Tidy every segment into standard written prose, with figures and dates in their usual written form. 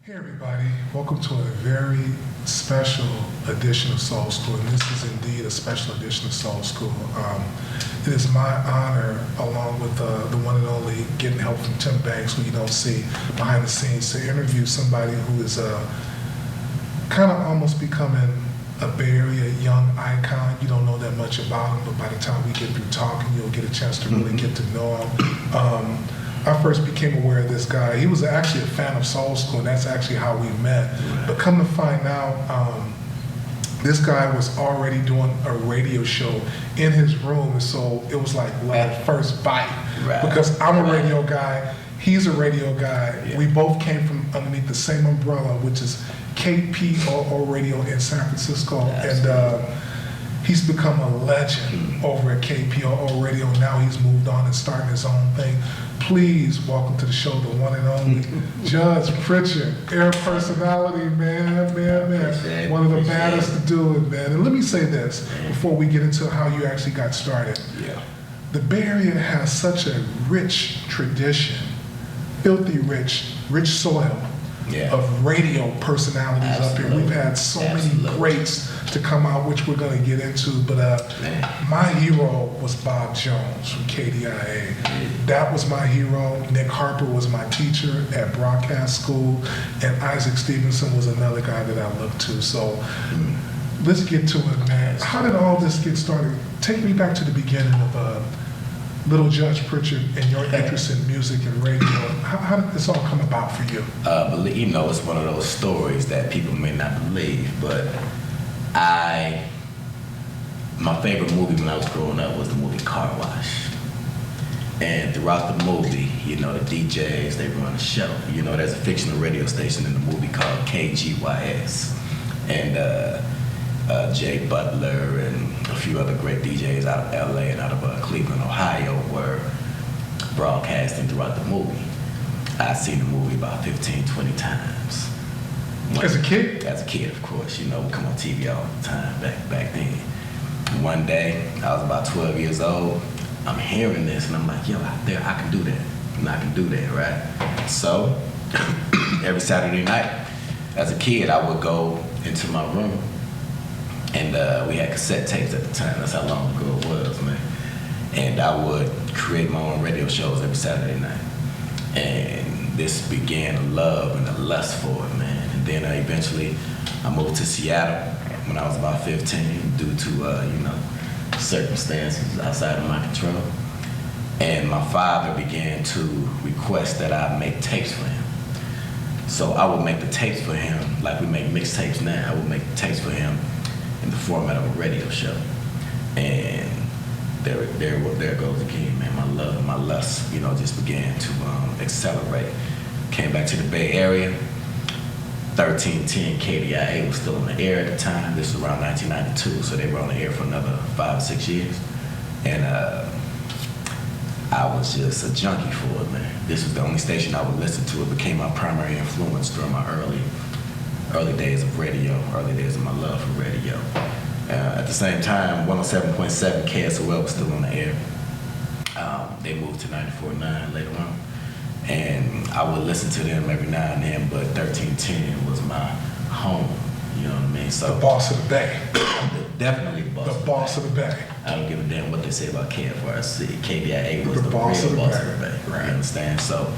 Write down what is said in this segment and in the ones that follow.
Hey everybody, welcome to a very special edition of Soul School, and this is indeed a special edition of Soul School. It is my honor, along with the one and only getting help from Tim Banks, who you don't see behind the scenes, to interview somebody who is kind of almost becoming a Bay Area young icon. You don't know that much about him, but by the time we get through talking, you'll get a chance to really get to know him. I first became aware of this guy. He was actually a fan of Soul School, and that's actually how we met. But come to find out, this guy was already doing a radio show in his room, and so it was like love at first bite. Right. Because I'm a radio guy, he's a radio guy. Yeah. We both came from underneath the same umbrella, which is KPOO Radio in San Francisco. Absolutely. And he's become a legend over at KPOO Radio. Now he's moved on and starting his own thing. Please welcome to the show the one and only Judge Pritchett, air personality, man. One of the baddest to do it, man. And let me say this before we get into how you actually got started. Yeah. The Bay Area has such a rich tradition, filthy rich soil of radio personalities up here. We've had so many greats to come out, which we're going to get into, but my hero was Bob Jones from KDIA. That was my hero. Nick Harper was my teacher at broadcast school, and Isaac Stevenson was another guy that I looked to. So let's get to it, man. How did all this get started? Take me back to the beginning of little Judge Pritchett and your interest in music and radio. How did this all come about for you? You know, it's one of those stories that people may not believe, but my favorite movie when I was growing up was the movie Car Wash. And throughout the movie, you know, the DJs, they run a show. You know, there's a fictional radio station in the movie called KGYS. And Jay Butler and a few other great DJs out of LA and out of Cleveland, Ohio were broadcasting throughout the movie. I've seen the movie about 15, 20 times. As a kid? As a kid, of course. You know, we come on TV all the time back then. One day, I was about 12 years old. I'm hearing this, and I'm like, yo, out there, I can do that. And I can do that, right? So, every Saturday night, as a kid, I would go into my room, and we had cassette tapes at the time. That's how long ago it was, man. And I would create my own radio shows every Saturday night. And this began a love and a lust for it, man. And then eventually I moved to Seattle when I was about 15 due to, you know, circumstances outside of my control. And my father began to request that I make tapes for him. So I would make the tapes for him like we make mixtapes now. I would make tapes for him in the format of a radio show. And there goes again, man. My love and my lust, you know, just began to accelerate. Came back to the Bay Area. 1310 KDIA was still on the air at the time. This was around 1992, so they were on the air for another 5 or 6 years. And I was just a junkie for it, man. This was the only station I would listen to. It became my primary influence during my early days of radio, early days of my love for radio. At the same time, 107.7 KSOL was still on the air. They moved to 94.9 later on. And I would listen to them every now and then, but 1310 was my home, you know what I mean? So the boss of the Bay. Definitely the boss. The boss of the Bay. I don't give a damn what they say about KFRC. KBIA was the boss of the Bay. Right. You understand? So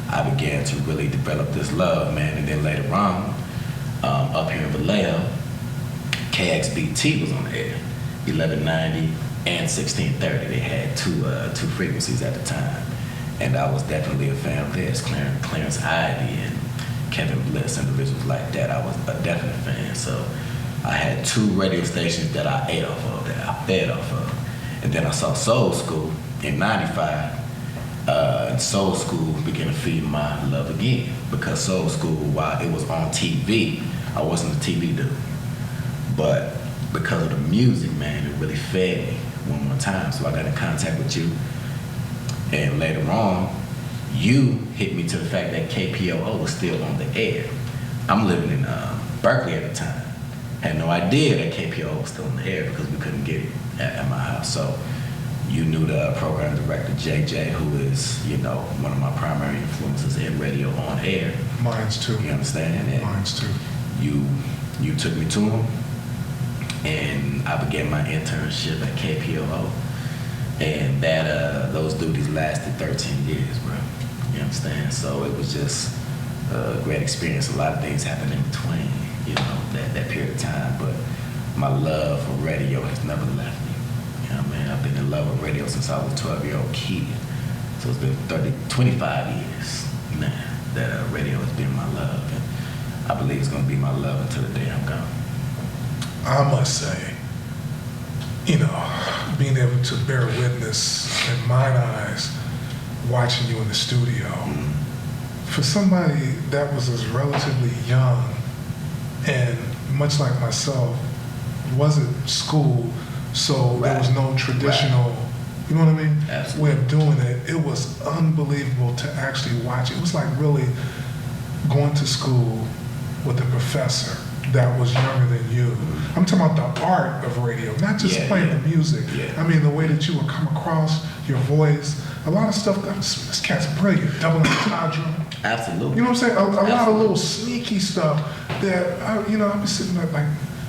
I began to really develop this love, man. And then later on, up here in Vallejo, KXBT was on the air, 1190 and 1630. They had two frequencies at the time. And I was definitely a fan of theirs, Clarence Ivy and Kevin Bliss, individuals like that. I was a definite fan. So I had 2 radio stations that I ate off of, that I fed off of. And then I saw Soul School in 95. And Soul School began to feed my love again. Because Soul School, while it was on TV, I wasn't a TV dude. But because of the music, man, it really fed me one more time. So I got in contact with you. And later on, you hit me to the fact that KPOO was still on the air. I'm living in Berkeley at the time. Had no idea that KPOO was still on the air because we couldn't get it at my house. So you knew the program director, JJ, who is, you know, one of my primary influences in radio on air. Mine's too. You understand? And Mine's too. You took me to him, and I began my internship at KPOO, and those duties lasted 13 years, bro. You understand? So it was just a great experience. A lot of things happened in between, you know, that period of time. But my love for radio has never left me. You know what I mean? I've been in love with radio since I was a 12-year-old kid. So it's been 25 years now that radio has been my love. And I believe it's going to be my love until the day I'm gone. I must say, you know, being able to bear witness in mine eyes, watching you in the studio, for somebody that was as relatively young and much like myself, wasn't schooled, so there was no traditional, you know what I mean, way of doing it. It was unbelievable to actually watch. It was like really going to school with a professor that was younger than you. I'm talking about the art of radio, not just playing the music. I mean, the way that you would come across, your voice, a lot of stuff. This cat's brilliant. Double entendre. Absolutely. You know what I'm saying? A lot of little sneaky stuff that, I'd be sitting there like,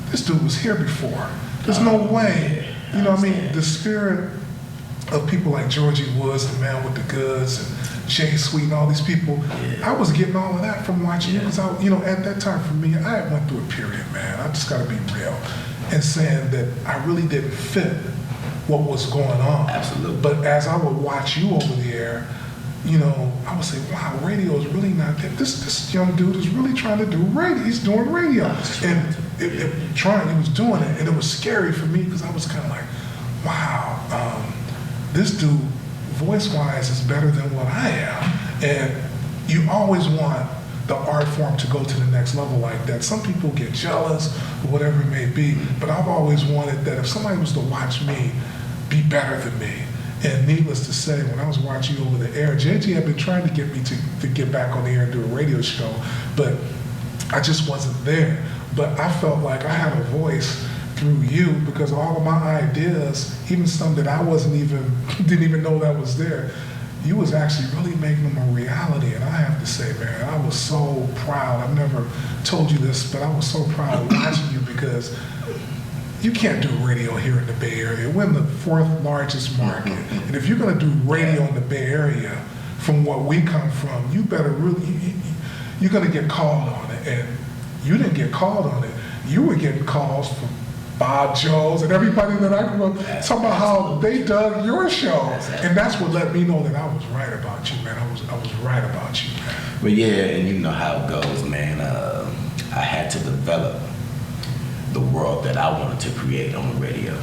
this dude was here before. There's no way. You know what I mean? The spirit of people like Georgie Woods, the man with the goods, and Jay Sweet, and all these people, I was getting all of that from watching you. Because at that time for me, I had went through a period, man. I just got to be real, and saying that I really didn't fit what was going on. Absolutely. But as I would watch you over the air, I would say, wow, radio is really not that. This young dude is really trying to do radio. He's doing radio, and he was doing it, and it was scary for me because I was kind of like, wow, this dude, voice-wise, is better than what I am. And you always want the art form to go to the next level like that. Some people get jealous or whatever it may be, but I've always wanted that if somebody was to watch me be better than me. And needless to say, when I was watching you over the air, JG had been trying to get me to get back on the air and do a radio show, but I just wasn't there. But I felt like I had a voice through you because all of my ideas, even some that I didn't even know that was there, you was actually really making them a reality. And I have to say, man, I was so proud. I've never told you this, but I was so proud watching you because you can't do radio here in the Bay Area. We're in the 4th largest market. And if you're going to do radio in the Bay Area, from what we come from, you better really, you're going to get called on it. And you didn't get called on it. You were getting calls from Bob Jones and everybody that I grew up talking about how they dug your show. And that's what let me know that I was right about you, man. I was right about you, man. But yeah, and you know how it goes, man. I had to develop the world that I wanted to create on the radio.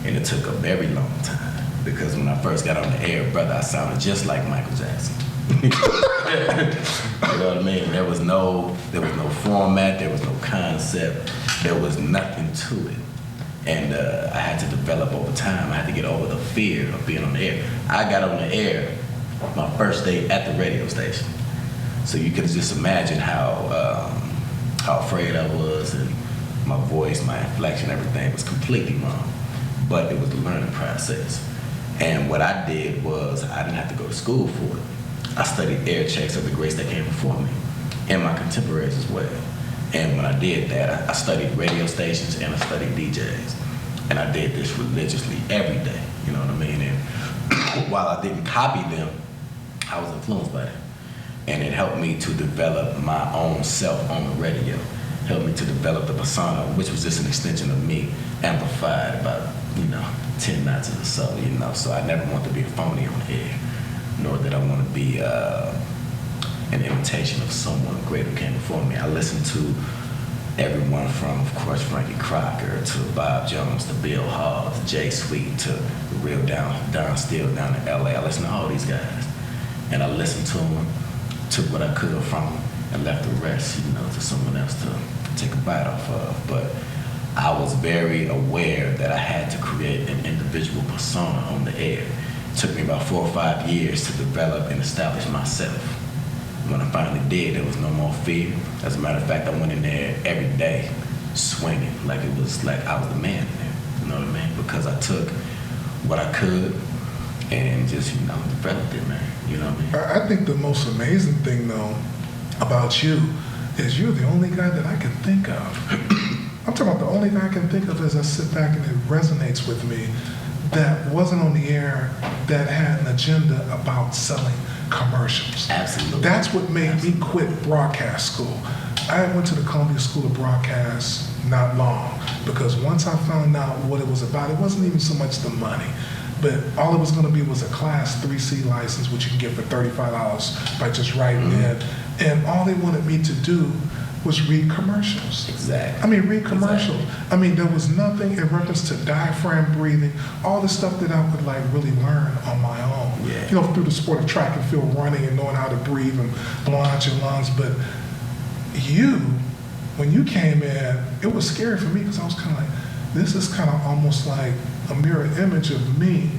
And it took a very long time because when I first got on the air, brother, I sounded just like Michael Jackson. You know what I mean? There was no format, there was no concept, there was nothing to it. And I had to develop over time. I had to get over the fear of being on the air. I got on the air my first day at the radio station. So you could just imagine how afraid I was, and my voice, my inflection, everything was completely wrong. But it was a learning process. And what I did was I didn't have to go to school for it. I studied air checks of the greats that came before me and my contemporaries as well. And when I did that, I studied radio stations and I studied DJs. And I did this religiously every day, you know what I mean? And while I didn't copy them, I was influenced by them. And it helped me to develop my own self on the radio. Helped me to develop the persona, which was just an extension of me, amplified about, 10 notches or so, So I never want to be a phony on air, nor did I want to be an imitation of someone great who came before me. I listened to everyone from, of course, Frankie Crocker to Bob Jones to Bill Hall to Jay Sweet to the real Don Steele down in LA. I listened to all these guys. And I listened to them, took what I could from them, and left the rest, to someone else to take a bite off of. But I was very aware that I had to create an individual persona on the air. It took me about 4 or 5 years to develop and establish myself. When I finally did, there was no more fear. As a matter of fact, I went in there every day swinging like it was like I was the man in there. You know what I mean? Because I took what I could and just, developed it, man. You know what I mean? I think the most amazing thing, though, about you is you're the only guy that I can think of. I'm talking about the only guy I can think of as I sit back and it resonates with me that wasn't on the air that had an agenda about selling commercials. Absolutely. That's what made me quit broadcast school. I went to the Columbia School of Broadcast not long because once I found out what it was about, it wasn't even so much the money. But all it was going to be was a Class 3C license, which you can get for $35 by just writing in. And all they wanted me to do was read commercials. Exactly. I mean, read commercials. Exactly. I mean, there was nothing in reference to diaphragm breathing, all the stuff that I could like really learn on my own. Yeah. You know, through the sport of track and field running and knowing how to breathe and blow out your lungs. But when you came in, it was scary for me because I was kind of like, this is kind of almost like a mirror image of me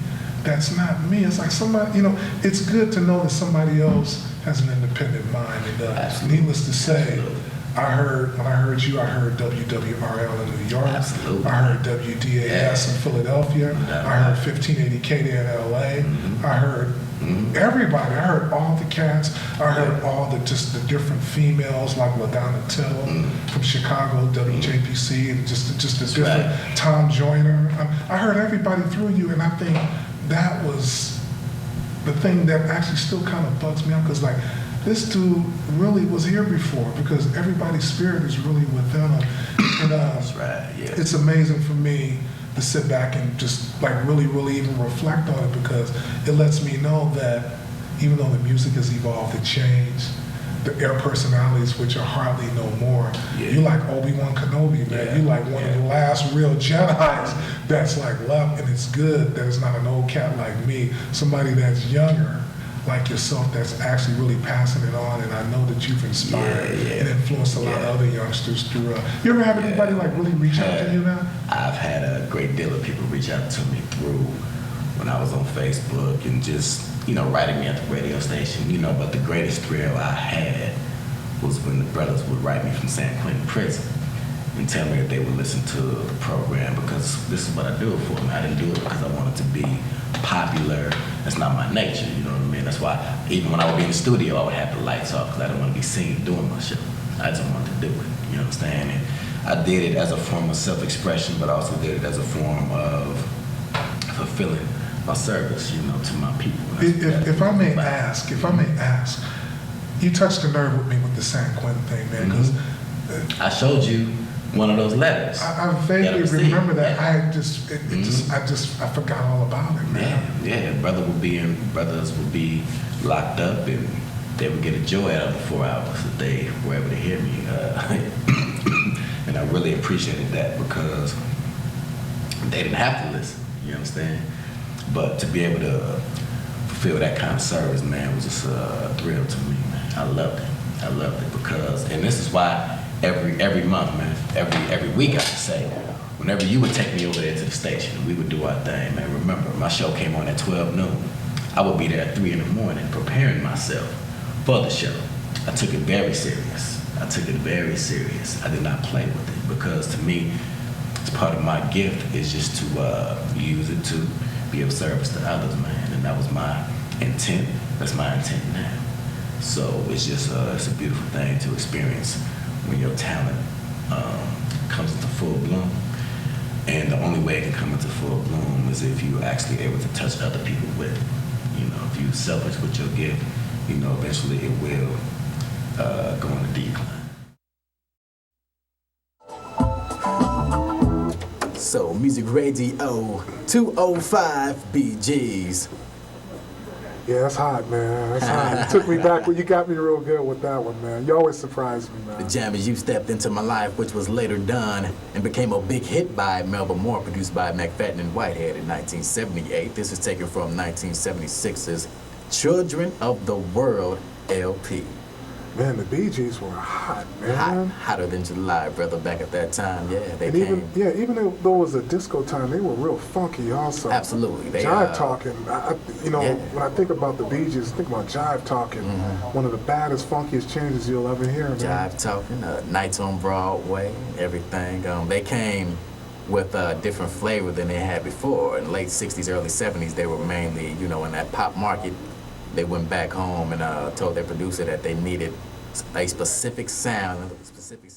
that's not me. It's like somebody, you know, it's good to know that somebody else has an independent mind. And needless to say, when I heard you, I heard WWRL in New York. Absolutely. I heard WDAS in Philadelphia. I heard 1580 KD in LA. I heard everybody. I heard all the cats. I heard all the different females like LaDonna Tittle from Chicago, WJPC, and just the different Tom Joyner. I heard everybody through you, and I think that was the thing that actually still kind of bugs me out because like this dude really was here before because everybody's spirit is really within him. And that's right. Yeah. It's amazing for me to sit back and just like really even reflect on it because it lets me know that even though the music has evolved and changed, the air personalities, which are hardly no more, you like Obi-Wan Kenobi, man. You like one of the last real Jedis that's like love, and it's good that it's not an old cat like me, somebody that's younger like yourself that's actually really passing it on, and I know that you've inspired and influenced a lot of other youngsters through. You ever have anybody like really reach out to you now? I've had a great deal of people reach out to me through when I was on Facebook and just, you know, writing me at the radio station, you know, but the greatest thrill I had was when the brothers would write me from San Quentin prison and tell me that they would listen to the program because this is what I do it for. I didn't do it because I wanted to be popular. That's not my nature, you know what I mean? That's why even when I would be in the studio, I would have the lights off because I didn't want to be seen doing my show. I just wanted to do it, you know what I'm saying? And I did it as a form of self-expression, but I also did it as a form of fulfilling my service, you know, to my people. If I may ask, you touched the nerve with me with the San Quentin thing, man, because I showed you one of those letters. I vaguely remember that. I forgot all about it, man. Yeah, brothers would be locked up, and they would get a joy out of the 4 hours that they were able to hear me. And I really appreciated that because they didn't have to listen. You understand? But to be able to fulfill that kind of service, man, was just a thrill to me, man. I loved it because, and this is why every month, man, every week I should say, whenever you would take me over there to the station, we would do our thing, man. Remember, my show came on at 12 noon. I would be there at 3 in the morning preparing myself for the show. I took it very serious. I did not play with it because to me, it's part of my gift is just to use it to be of service to others, man. And that was my intent. That's my intent now. So it's just it's a beautiful thing to experience when your talent comes into full bloom. And the only way it can come into full bloom is if you're actually able to touch other people with it. You know, if you're selfish with your gift, you know, eventually it will go on a decline. So, Music Radio 205 BGs. Yeah, that's hot, man. That's hot. You took me back. You got me real good with that one, man. You always surprise me, man. The jam is You Stepped Into My Life, which was later done and became a big hit by Melba Moore, produced by McFadden and Whitehead in 1978. This is taken from 1976's Children of the World LP. Man, the Bee Gees were hot, man. Hotter than July, brother, back at that time. Yeah, they came. Even though it was a disco time, they were real funky also. Absolutely. They, Jive Talking, when I think about the Bee Gees, I think about Jive Talking, one of the baddest, funkiest changes you'll ever hear, man. Jive Talking, Nights on Broadway, everything. They came with a different flavor than they had before. In the late 60s, early 70s, they were mainly, in that pop market. They went back home and told their producer that they needed a specific sound, a specific